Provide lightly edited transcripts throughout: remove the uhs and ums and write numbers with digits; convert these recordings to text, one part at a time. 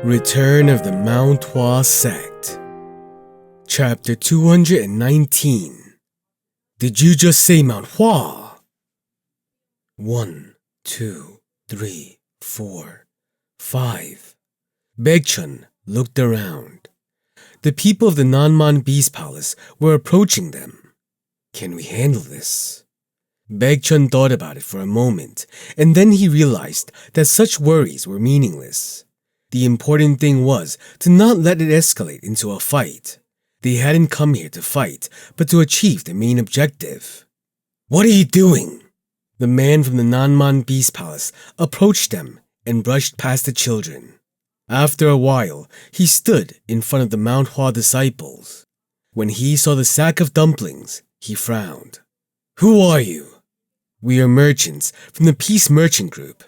Return of the Mount Hua Sect. Chapter 219. Did you just say Mount Hua? 1, 2, 3, 4, 5. Baekchun looked around. The people of the Nanman Beast Palace were approaching them. Can we handle this? Baekchun thought about it for a moment, and then he realized that such worries were meaningless. The important thing was to not let it escalate into a fight. They hadn't come here to fight, but to achieve the main objective. What are you doing? The man from the Nanman Beast Palace approached them and brushed past the children. After a while, he stood in front of the Mount Hua disciples. When he saw the sack of dumplings, he frowned. Who are you? We are merchants from the Peace Merchant Group.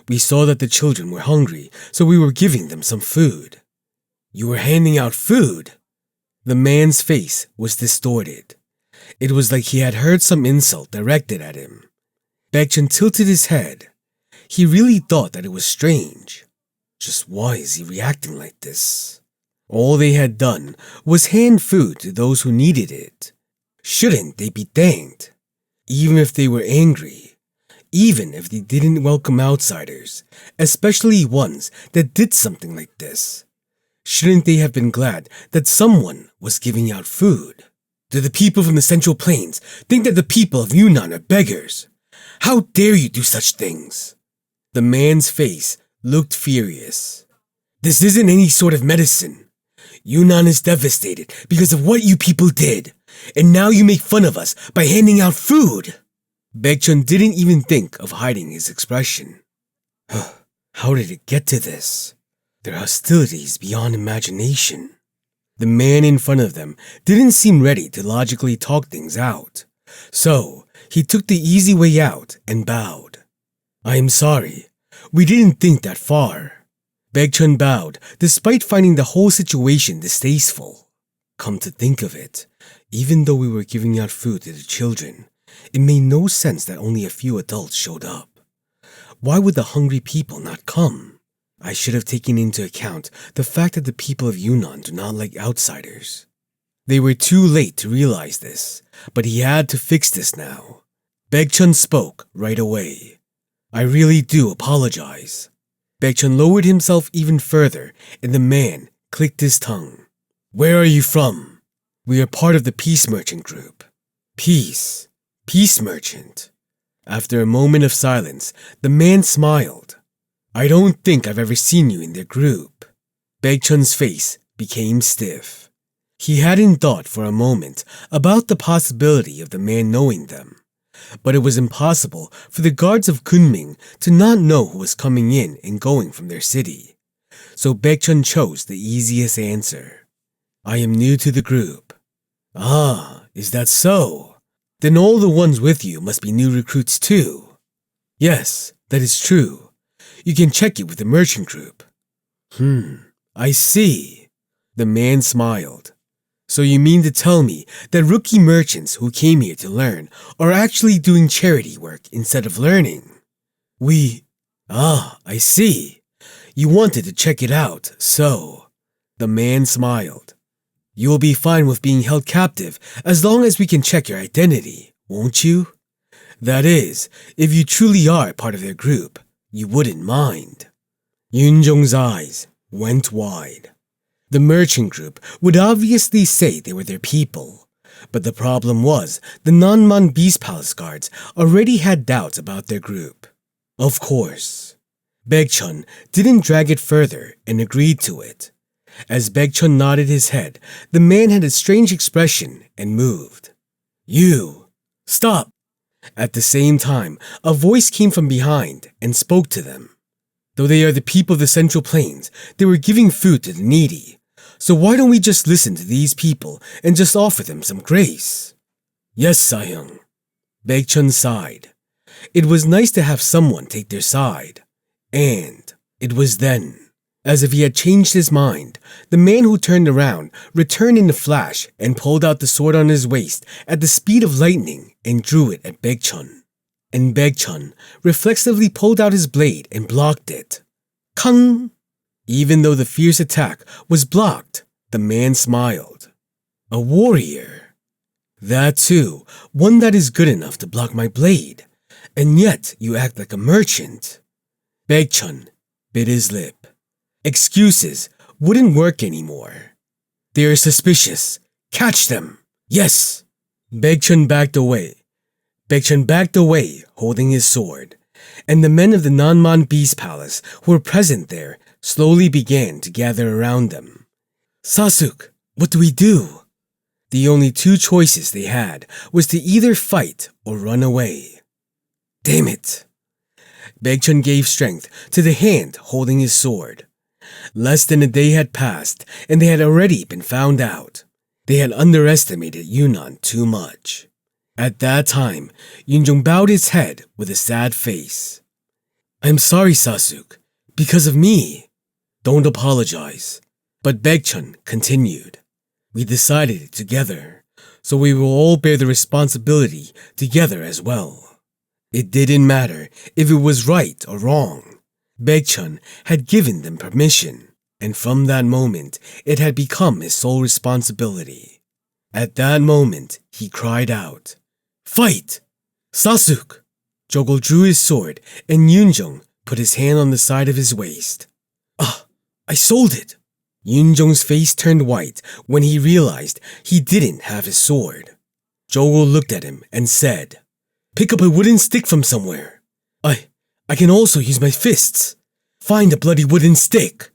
We saw that the children were hungry, so we were giving them some food. You were handing out food? The man's face was distorted. It was like he had heard some insult directed at him. Baekchun tilted his head. He really thought that it was strange. Just why is he reacting like this? All they had done was hand food to those who needed it. Shouldn't they be thanked? Even if they were angry. Even if they didn't welcome outsiders, especially ones that did something like this. Shouldn't they have been glad that someone was giving out food? Do the people from the Central Plains think that the people of Yunnan are beggars? How dare you do such things? The man's face looked furious. This isn't any sort of medicine. Yunnan is devastated because of what you people did, and now you make fun of us by handing out food. Baekchun didn't even think of hiding his expression. How did it get to this? Their hostility is beyond imagination. The man in front of them didn't seem ready to logically talk things out, so he took the easy way out and bowed. I am sorry. We didn't think that far. Baekchun bowed despite finding the whole situation distasteful. Come to think of it, even though we were giving out food to the children, it made no sense that only a few adults showed up. Why would the hungry people not come? I should have taken into account the fact that the people of Yunnan do not like outsiders. They were too late to realize this, but he had to fix this now. Baekchun spoke right away. I really do apologize. Baekchun lowered himself even further, and the man clicked his tongue. Where are you from? We are part of the Peace Merchant Group. Peace Merchant. After a moment of silence, the man smiled. I don't think I've ever seen you in their group. Baekchun's face became stiff. He hadn't thought for a moment about the possibility of the man knowing them, but it was impossible for the guards of Kunming to not know who was coming in and going from their city. So Baekchun chose the easiest answer. I am new to the group. Ah, is that so? Then all the ones with you must be new recruits too. Yes, that is true. You can check it with the merchant group. I see. The man smiled. So you mean to tell me that rookie merchants who came here to learn are actually doing charity work instead of learning? I see. You wanted to check it out, so. The man smiled. You will be fine with being held captive as long as we can check your identity, won't you? That is, if you truly are part of their group, you wouldn't mind. Yunjong's eyes went wide. The merchant group would obviously say they were their people, but the problem was the Nanman Beast Palace guards already had doubts about their group. Of course. Baekchun didn't drag it further and agreed to it. As Baekchun nodded his head, the man had a strange expression and moved. You! Stop! At the same time, a voice came from behind and spoke to them. Though they are the people of the Central Plains, they were giving food to the needy. So why don't we just listen to these people and just offer them some grace? Yes, Sayong. Baekchun sighed. It was nice to have someone take their side. And it was then. As if he had changed his mind, the man who turned around returned in a flash and pulled out the sword on his waist at the speed of lightning and drew it at Baekchun. And Baekchun reflexively pulled out his blade and blocked it. Kang! Even though the fierce attack was blocked, the man smiled. A warrior. That too, one that is good enough to block my blade, and yet you act like a merchant. Baekchun bit his lip. Excuses wouldn't work anymore. They are suspicious. Catch them. Yes. Baekchun backed away, holding his sword, and the men of the Nanman Beast Palace who were present there slowly began to gather around them. Sasuke, what do we do? The only two choices they had was to either fight or run away. Damn it. Baekchun gave strength to the hand holding his sword. Less than a day had passed, and they had already been found out. They had underestimated Yunnan too much. At that time, Yunjong bowed his head with a sad face. I'm sorry, Sasuke. Because of me. Don't apologize. But Baekchun continued. We decided it together, so we will all bear the responsibility together as well. It didn't matter if it was right or wrong. Baekchun had given them permission, and from that moment, it had become his sole responsibility. At that moment, he cried out, Fight! Sasuke! Jogul drew his sword, and Yunjong put his hand on the side of his waist. I sold it! Yunjong's face turned white when he realized he didn't have his sword. Jogul looked at him and said, Pick up a wooden stick from somewhere. I can also use my fists. Find a bloody wooden stick.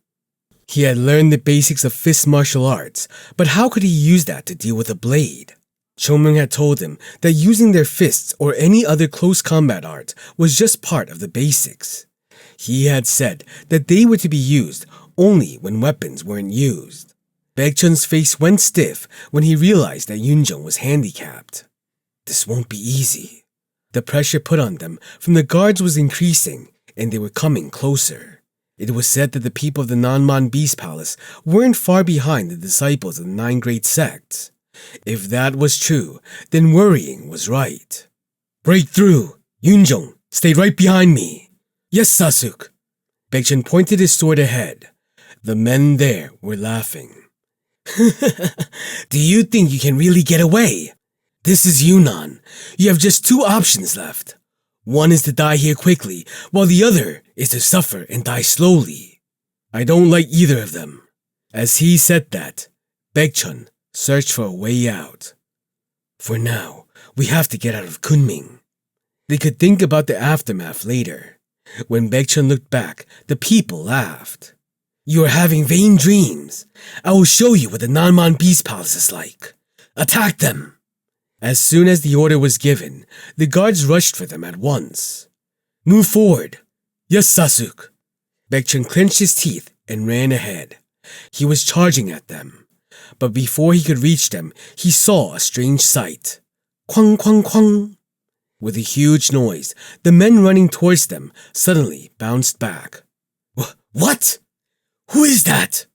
He had learned the basics of fist martial arts, but how could he use that to deal with a blade? Chongmyung had told him that using their fists or any other close combat art was just part of the basics. He had said that they were to be used only when weapons weren't used. Baekchun's face went stiff when he realized that Yunjong was handicapped. This won't be easy. The pressure put on them from the guards was increasing, and they were coming closer. It was said that the people of the Nanman Beast Palace weren't far behind the disciples of the 9 great sects. If that was true, then worrying was right. Break through! Yunjong, stay right behind me! Yes, Sasuke! Baekchun pointed his sword ahead. The men there were laughing. Do you think you can really get away? This is Yunnan. You have just 2 options left. One is to die here quickly, while the other is to suffer and die slowly. I don't like either of them. As he said that, Baekchun searched for a way out. For now, we have to get out of Kunming. They could think about the aftermath later. When Baekchun looked back, the people laughed. You are having vain dreams. I will show you what the Nanman Beast Palace is like. Attack them! As soon as the order was given, the guards rushed for them at once. Move forward! Yes, Sasuke! Baekchun clenched his teeth and ran ahead. He was charging at them. But before he could reach them, he saw a strange sight. Kwang, kwang, kwang! With a huge noise, the men running towards them suddenly bounced back. What? Who is that?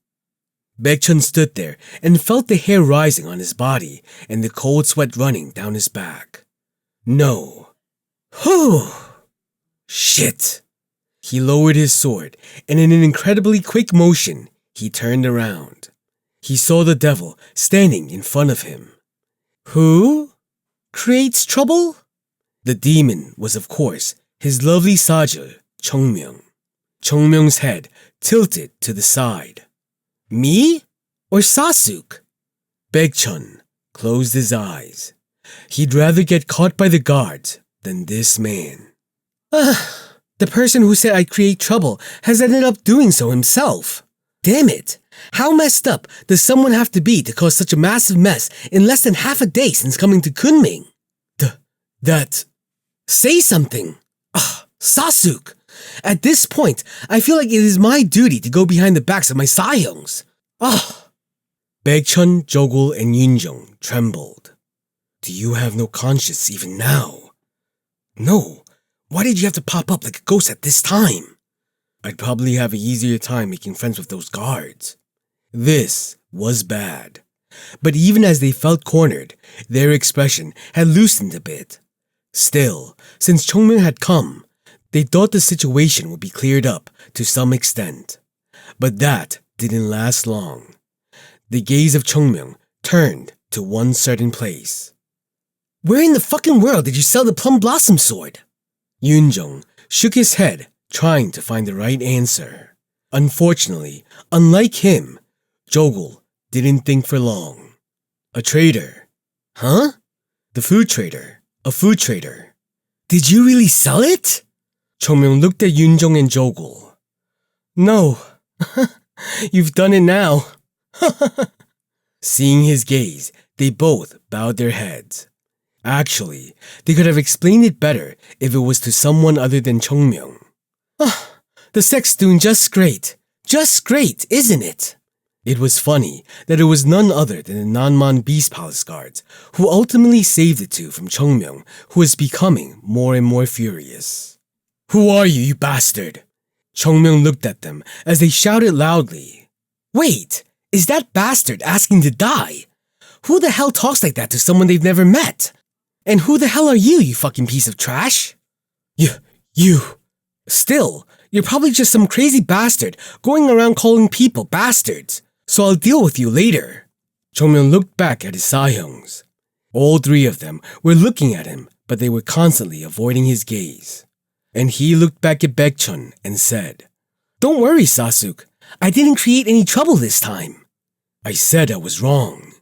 Baekchun stood there and felt the hair rising on his body and the cold sweat running down his back. No. Whew! Shit! He lowered his sword, and in an incredibly quick motion, he turned around. He saw the devil standing in front of him. Who creates trouble? The demon was, of course, his lovely Saja, Chongmyung. Chongmyung's head tilted to the side. Me or Sasuke? Baekchun closed his eyes. He'd rather get caught by the guards than this man. The person who said I'd create trouble has ended up doing so himself. Damn it! How messed up does someone have to be to cause such a massive mess in less than half a day since coming to Kunming? Say something! Sasuke! At this point, I feel like it is my duty to go behind the backs of my Sahyungs. Baekchun, Jogul, and Yunjong trembled. Do you have no conscience even now? No. Why did you have to pop up like a ghost at this time? I'd probably have an easier time making friends with those guards. This was bad. But even as they felt cornered, their expression had loosened a bit. Still, since Chongmyung had come, they thought the situation would be cleared up to some extent. But that didn't last long. The gaze of Chongmyung turned to one certain place. Where in the fucking world did you sell the plum blossom sword? Yoonjung shook his head, trying to find the right answer. Unfortunately, unlike him, Jogul didn't think for long. A trader. Huh? The food trader. A food trader. Did you really sell it? Chongmyung looked at Yoonjung and Jogul. No. You've done it now. Seeing his gaze, they both bowed their heads. Actually, they could have explained it better if it was to someone other than Chongmyung. The sect's doing just great. Just great, isn't it? It was funny that it was none other than the Nanman Beast Palace guards who ultimately saved the two from Chongmyung, who was becoming more and more furious. Who are you bastard? Chongmyung looked at them as they shouted loudly. Wait, is that bastard asking to die? Who the hell talks like that to someone they've never met? And who the hell are you fucking piece of trash? You. Still, you're probably just some crazy bastard going around calling people bastards, so I'll deal with you later. Chongmyung looked back at his Sahyungs. All three of them were looking at him, but they were constantly avoiding his gaze. And he looked back at Baekchun and said, Don't worry, Sasuk. I didn't create any trouble this time. I said I was wrong.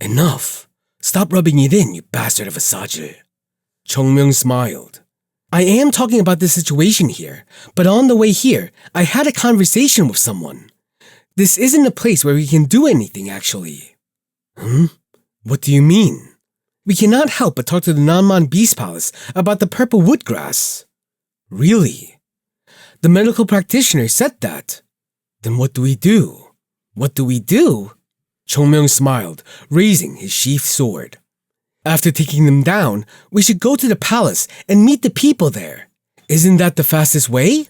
Enough. Stop rubbing it in, you bastard of a Sajil. Chongmyung smiled. I am talking about this situation here, but on the way here, I had a conversation with someone. This isn't a place where we can do anything, actually. What do you mean? We cannot help but talk to the Nanman Beast Palace about the purple woodgrass. Really? The medical practitioner said that. Then what do we do? What do we do? Chongmyung smiled, raising his sheathed sword. After taking them down, we should go to the palace and meet the people there. Isn't that the fastest way?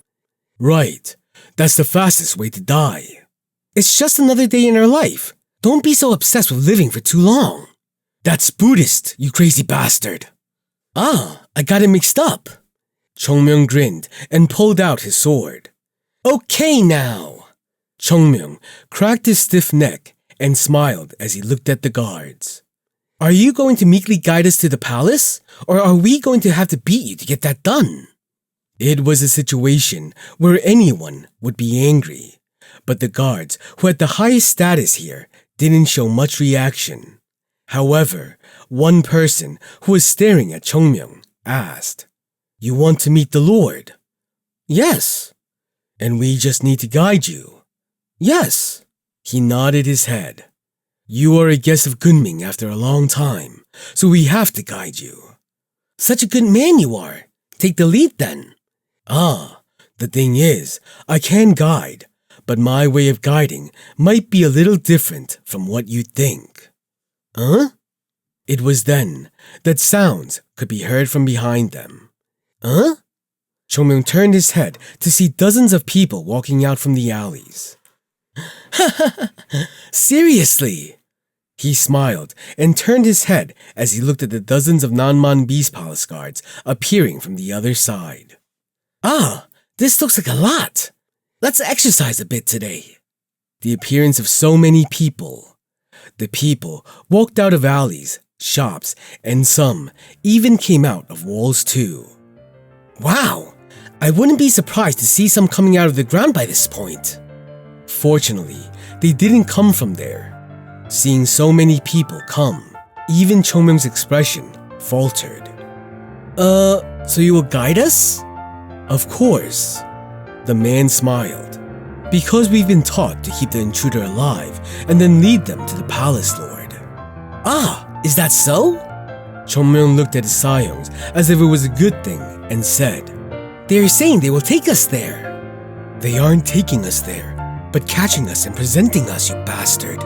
Right. That's the fastest way to die. It's just another day in our life. Don't be so obsessed with living for too long. That's Buddhist, you crazy bastard. I got it mixed up. Chongmyung grinned and pulled out his sword. Okay now. Chongmyung cracked his stiff neck and smiled as he looked at the guards. Are you going to meekly guide us to the palace, or are we going to have to beat you to get that done? It was a situation where anyone would be angry, but the guards who had the highest status here didn't show much reaction. However, one person who was staring at Chongmyung asked, You want to meet the Lord? Yes. And we just need to guide you? Yes. He nodded his head. You are a guest of Kunming after a long time, so we have to guide you. Such a good man you are. Take the lead then. The thing is, I can guide, but my way of guiding might be a little different from what you think. It was then that sounds could be heard from behind them. Chongmyung turned his head to see dozens of people walking out from the alleys. Seriously? He smiled and turned his head as he looked at the dozens of Nanman Beast Palace guards appearing from the other side. This looks like a lot. Let's exercise a bit today. The appearance of so many people. The people walked out of alleys, shops, and some even came out of walls too. Wow, I wouldn't be surprised to see some coming out of the ground by this point. Fortunately, they didn't come from there. Seeing so many people come, even Chongmyung's expression faltered. So you will guide us? Of course. The man smiled. Because we've been taught to keep the intruder alive and then lead them to the palace, Lord. Is that so? Chongmyung looked at his Sahyungs as if it was a good thing and said, They are saying they will take us there. They aren't taking us there, but catching us and presenting us, you bastard.